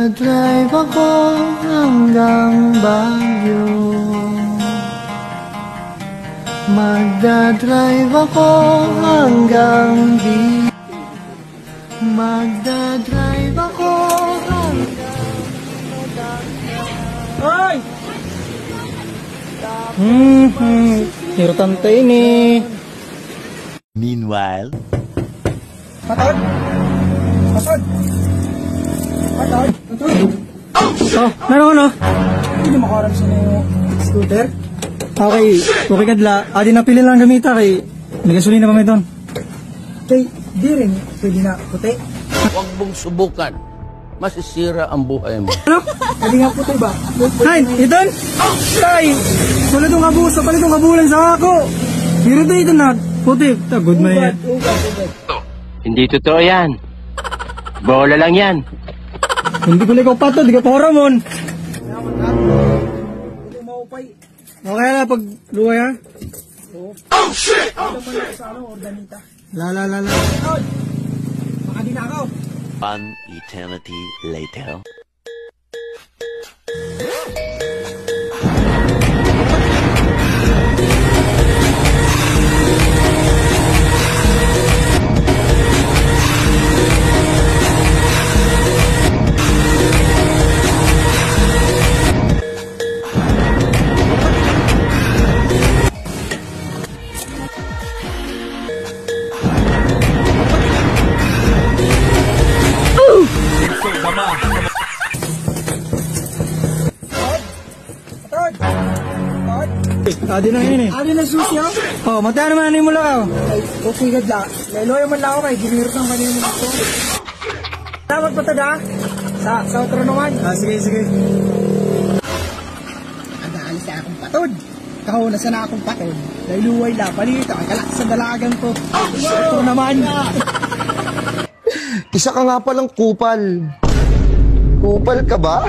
Magdadrive ako hanggang Baguio. Magdadrive ako hanggang Magdadrive ako hanggang Ay! Hirtante ini. Meanwhile, Patod! Patod! Patod! Patod! Oh, meron ano? Hindi makaharap sa yung scooter. Okay, okay kadla. Adi na pili lang gamita kay may gasolina pa may doon. Kay, di rin. Pwede na puti. Huwag mong subukan. Masisira ang buhay mo. Ano? Pwede nga puti ba? Hay, iton! Tay! Palitong kabusa, palitong kabulan sa ako. Pero ito na. Puti. Good man yan. Hindi totoo yan. Bola lang yan. Hindi ko ikaw pato, di ka paramon. Okay na, pag luway ha? Oh shit! La. Baka di na ako. one eternity later. Adi na yun eh. Adi na susi ako? Oh, mataya naman ano yung mula ako. Ay, okay gadla. Lailoy man lang ako kay ginirot ng kanina mo ako. Tawag pa tada? Sa outro naman. Sige. Nag-aalis na akong patod. Kahon na sana akong patod. Lailuway la, palito. Ay kalak sa dalagan ko. Outro naman. Isa ka nga palang kupal. Kupal ka ba?